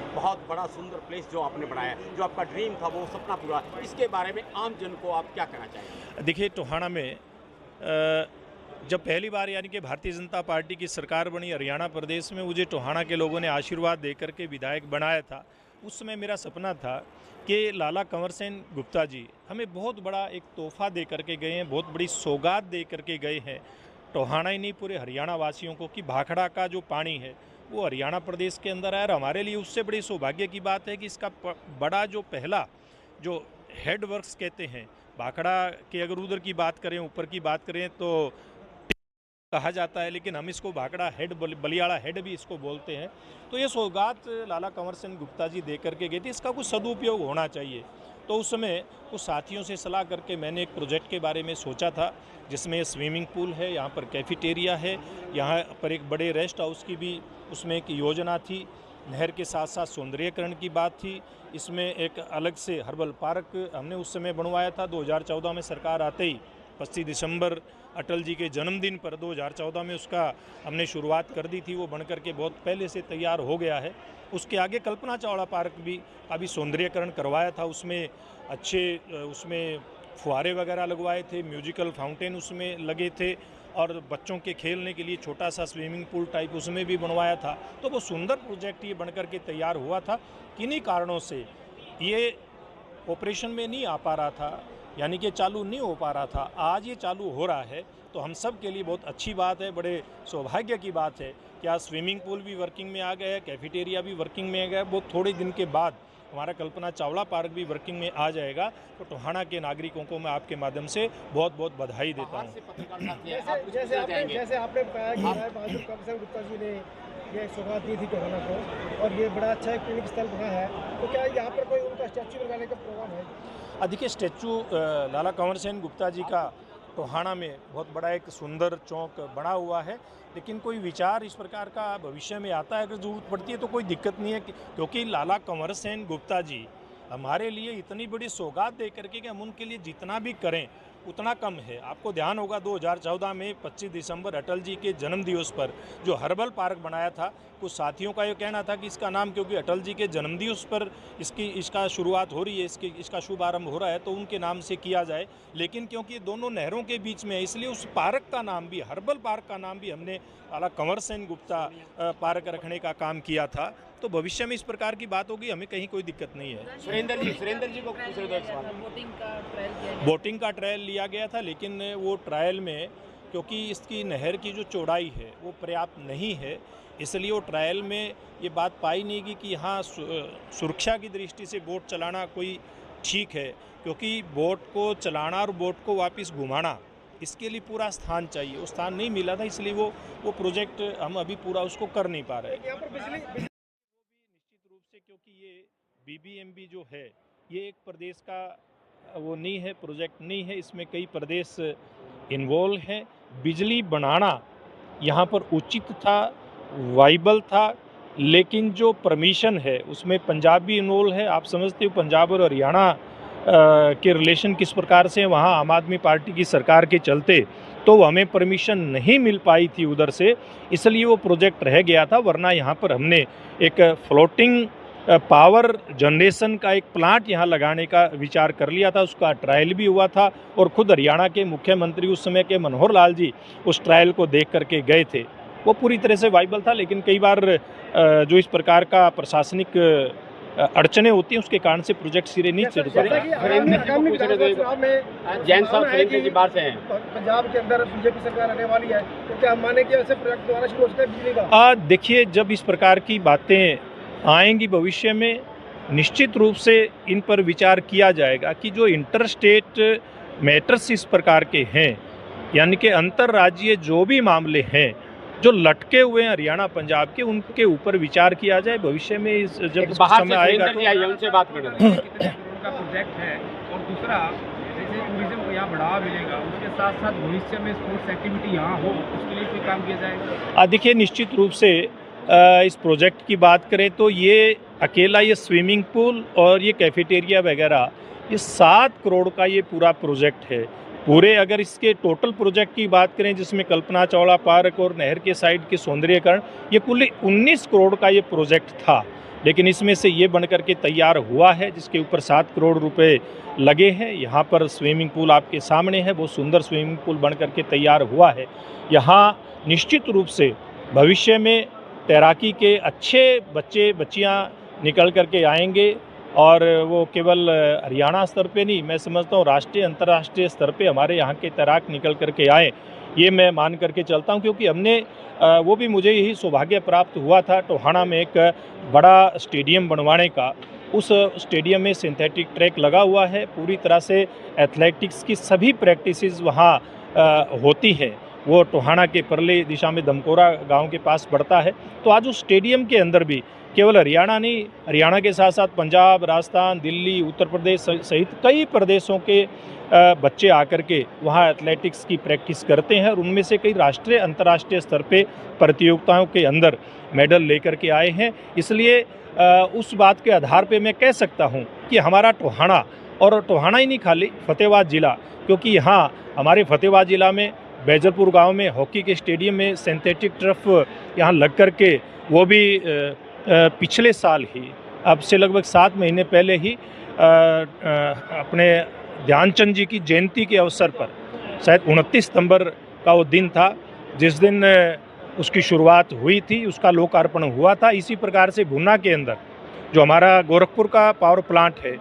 एक बहुत बड़ा सुंदर प्लेस जो आपने बनाया, जो आपका ड्रीम था वो सपना पूरा, इसके बारे में आम जन को आप क्या कहना चाहेंगे? देखिए, टोहाना में जब पहली बार यानी कि भारतीय जनता पार्टी की सरकार बनी हरियाणा प्रदेश में, मुझे टोहाना के लोगों ने आशीर्वाद देकर के विधायक बनाया था। उस समय मेरा सपना था कि लाला कंवर सेन गुप्ता जी हमें बहुत बड़ा एक तोहफा दे करके गए हैं, बहुत बड़ी सौगात दे करके गए हैं टोहाना ही नहीं पूरे हरियाणा वासियों को, कि भाखड़ा का जो पानी है वो हरियाणा प्रदेश के अंदर है। और हमारे लिए उससे बड़ी सौभाग्य की बात है कि इसका बड़ा जो पहला जो हेड वर्क्स कहते हैं भाखड़ा के, अगर उधर की बात करें, ऊपर की बात करें तो कहा जाता है, लेकिन हम इसको भाखड़ा हेड, बलियाड़ा हेड भी इसको बोलते हैं। तो ये सौगात लाला कंवर सेन गुप्ता जी दे करके गए थे, इसका कुछ सदुपयोग होना चाहिए। तो उस समय कुछ साथियों से सलाह करके मैंने एक प्रोजेक्ट के बारे में सोचा था, जिसमें स्विमिंग पूल है, यहाँ पर कैफेटेरिया है, यहाँ पर एक बड़े रेस्ट हाउस की भी उसमें एक योजना थी, नहर के साथ साथ सौंदर्यीकरण की बात थी। इसमें एक अलग से हर्बल पार्क हमने उस समय बनवाया था। 2014 में सरकार आते ही 25 दिसंबर अटल जी के जन्मदिन पर 2014 में उसका हमने शुरुआत कर दी थी। वो बनकर के बहुत पहले से तैयार हो गया है। उसके आगे कल्पना चावला पार्क भी अभी सौंदर्यीकरण करवाया था, उसमें अच्छे उसमें फुहारे वगैरह लगवाए थे, म्यूजिकल फाउंटेन उसमें लगे थे, और बच्चों के खेलने के लिए छोटा सा स्विमिंग पूल टाइप उसमें भी बनवाया था। तो वो सुंदर प्रोजेक्ट ये बनकर के तैयार हुआ था। किन्हीं कारणों से ये ऑपरेशन में नहीं आ पा रहा था, यानी कि चालू नहीं हो पा रहा था। आज ये चालू हो रहा है तो हम सब के लिए बहुत अच्छी बात है, बड़े सौभाग्य की बात है कि आज स्विमिंग पूल भी वर्किंग में आ गया है, कैफेटेरिया भी वर्किंग में आ गया है। बहुत थोड़े दिन के बाद हमारा कल्पना चावला पार्क भी वर्किंग में आ जाएगा। तो टोहाना के नागरिकों को मैं आपके माध्यम से बहुत बहुत बधाई देता हूँ। जैसे आपने बताया कि बहादुर कंवर सेन गुप्ता जी ने ये सौगात दी थी टोहाना को, और ये बड़ा अच्छा एक पिकनिक स्थल बना है, तो क्या यहाँ पर कोई उनका स्टैचू लगाने का प्रोग्राम है? देखिए, स्टैचू लाला कंवर सेन गुप्ता जी का टोहाना में बहुत बड़ा एक सुंदर चौक बना हुआ है, लेकिन कोई विचार इस प्रकार का भविष्य में आता है, अगर ज़रूरत पड़ती है तो कोई दिक्कत नहीं है, क्योंकि लाला कंवर सेन गुप्ता जी हमारे लिए इतनी बड़ी सौगात दे करके कि हम उनके लिए जितना भी करें उतना कम है। आपको ध्यान होगा 2014 में 25 दिसंबर अटल जी के जन्म दिवस पर जो हर्बल पार्क बनाया था, कुछ साथियों का ये कहना था कि इसका नाम, क्योंकि अटल जी के जन्म दिवस पर इसका शुरुआत हो रही है, इसका शुभारंभ हो रहा है, तो उनके नाम से किया जाए। लेकिन क्योंकि दोनों नहरों के बीच में है, इसलिए उस पार्क का नाम भी, हर्बल पार्क का नाम भी हमने लाला कंवर सेन गुप्ता पार्क रखने का काम किया था। तो भविष्य में इस प्रकार की बात होगी, हमें कहीं कोई दिक्कत नहीं है। सुरेंद्र जी को पूछ रहे थे एक सवाल। बोटिंग का ट्रायल लिया गया था, लेकिन वो ट्रायल में क्योंकि इसकी नहर की जो चौड़ाई है वो पर्याप्त नहीं है, इसलिए वो ट्रायल में ये बात पाई नहीं गई कि यहाँ सुरक्षा की दृष्टि से बोट चलाना कोई ठीक है, क्योंकि बोट को चलाना और बोट को वापस घुमाना, इसके लिए पूरा स्थान चाहिए। वो स्थान नहीं मिला था, इसलिए वो प्रोजेक्ट हम अभी पूरा उसको कर नहीं पा रहे हैं। क्योंकि ये बीबीएमबी जो है ये एक प्रदेश का वो नहीं है, प्रोजेक्ट नहीं है, इसमें कई प्रदेश इन्वॉल्व हैं। बिजली बनाना यहाँ पर उचित था, वाइबल था, लेकिन जो परमिशन है उसमें पंजाब भी इन्वॉल्व है। आप समझते हो पंजाब और हरियाणा के रिलेशन किस प्रकार से, वहाँ आम आदमी पार्टी की सरकार के चलते तो हमें परमिशन नहीं मिल पाई थी उधर से, इसलिए वो प्रोजेक्ट रह गया था। वरना यहाँ पर हमने एक फ्लोटिंग पावर जनरेशन का एक प्लांट यहाँ लगाने का विचार कर लिया था, उसका ट्रायल भी हुआ था, और खुद हरियाणा के मुख्यमंत्री उस समय के मनोहर लाल जी उस ट्रायल को देख करके गए थे। वो पूरी तरह से वाइबल था, लेकिन कई बार जो इस प्रकार का प्रशासनिक अड़चने होती हैं उसके कारण से प्रोजेक्ट सिरे नहीं चढ़ पाता। पंजाब के अंदर बीजेपी सरकार आने वाली है, तो क्या माने कि ऐसे प्रोजेक्ट दोबारा शुरू हो सकता है बिजली का? देखिए, जब इस प्रकार की बातें आएंगी भविष्य में, निश्चित रूप से इन पर विचार किया जाएगा कि जो इंटर स्टेट मैटर्स इस प्रकार के हैं, यानी कि अंतर्राज्यीय जो भी मामले हैं जो लटके हुए हैं हरियाणा पंजाब के, उनके ऊपर विचार किया जाए भविष्य में। जब समय आएगा तो उनसे बात करेंगे। का प्रोजेक्ट है, और दूसरा जैसे टूरिज्म को यहाँ बढ़ावा मिलेगा, उसके साथ साथ भविष्य में स्पोर्ट्स एक्टिविटी यहाँ हो, उसके लिए कोई काम किया जाएगा? देखिए, निश्चित रूप से इस प्रोजेक्ट की बात करें तो ये अकेला ये स्विमिंग पूल और ये कैफेटेरिया वगैरह, ये 7 करोड़ का ये पूरा प्रोजेक्ट है। पूरे अगर इसके टोटल प्रोजेक्ट की बात करें, जिसमें कल्पना चावला पार्क और नहर के साइड के सौंदर्यीकरण, ये कुल 19 करोड़ का ये प्रोजेक्ट था। लेकिन इसमें से ये बन करके तैयार हुआ है, जिसके ऊपर 7 करोड़ रुपए लगे हैं। यहाँ पर स्विमिंग पूल आपके सामने है, वो सुंदर स्विमिंग पूल बन करके तैयार हुआ है। यहाँ निश्चित रूप से भविष्य में तैराकी के अच्छे बच्चे बच्चियाँ निकल करके आएंगे और वो केवल हरियाणा स्तर पे नहीं, मैं समझता हूँ राष्ट्रीय अंतर्राष्ट्रीय स्तर पे हमारे यहाँ के तैराक निकल करके आए, ये मैं मान करके चलता हूँ। क्योंकि हमने वो भी मुझे यही सौभाग्य प्राप्त हुआ था टोहाना में एक बड़ा स्टेडियम बनवाने का। उस स्टेडियम में सिंथेटिक ट्रैक लगा हुआ है, पूरी तरह से एथलेटिक्स की सभी प्रैक्टिसेस वहाँ होती है। वो टोहाना के परले दिशा में दमकोरा गांव के पास पड़ता है। तो आज उस स्टेडियम के अंदर भी केवल हरियाणा नहीं, हरियाणा के साथ साथ पंजाब, राजस्थान, दिल्ली, उत्तर प्रदेश सहित कई प्रदेशों के बच्चे आकर के वहाँ एथलेटिक्स की प्रैक्टिस करते हैं और उनमें से कई राष्ट्रीय अंतर्राष्ट्रीय स्तर पे प्रतियोगिताओं के अंदर मेडल लेकर के आए हैं। इसलिए उस बात के आधार पे मैं कह सकता हूँ कि हमारा टोहाना, और टोहाना ही नहीं खाली फतेहाबाद ज़िला, क्योंकि यहाँ हमारे फतेहाबाद ज़िला में बैजलपुर गांव में हॉकी के स्टेडियम में सिंथेटिक टर्फ यहाँ लग कर के वो भी पिछले साल ही, अब से लगभग 7 महीने पहले ही अपने ध्यानचंद जी की जयंती के अवसर पर, शायद 29 सितंबर का वो दिन था जिस दिन उसकी शुरुआत हुई थी, उसका लोकार्पण हुआ था। इसी प्रकार से गुना के अंदर जो हमारा गोरखपुर का पावर प्लांट है,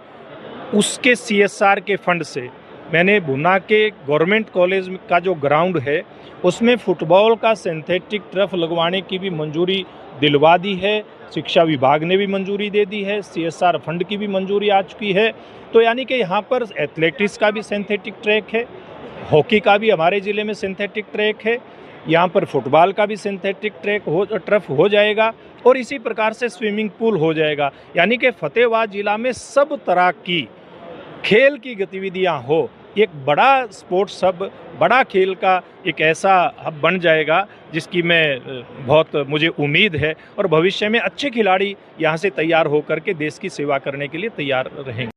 उसके CSR के फंड से मैंने भुना के गवर्नमेंट कॉलेज का जो ग्राउंड है उसमें फुटबॉल का सिंथेटिक टर्फ लगवाने की भी मंजूरी दिलवा दी है। शिक्षा विभाग ने भी मंजूरी दे दी है, CSR फंड की भी मंजूरी आ चुकी है। तो यानी कि यहाँ पर एथलेटिक्स का भी सिंथेटिक ट्रैक है, हॉकी का भी हमारे ज़िले में सिंथेटिक ट्रैक है, यहाँ पर फुटबॉल का भी सिंथेटिक टर्फ हो जाएगा और इसी प्रकार से स्विमिंग पूल हो जाएगा। यानी कि फतेहाबाद ज़िला में सब तरह की खेल की गतिविधियाँ हो, एक बड़ा स्पोर्ट्स हब, बड़ा खेल का एक ऐसा हब बन जाएगा जिसकी मैं मुझे उम्मीद है और भविष्य में अच्छे खिलाड़ी यहाँ से तैयार होकर के देश की सेवा करने के लिए तैयार रहेंगे।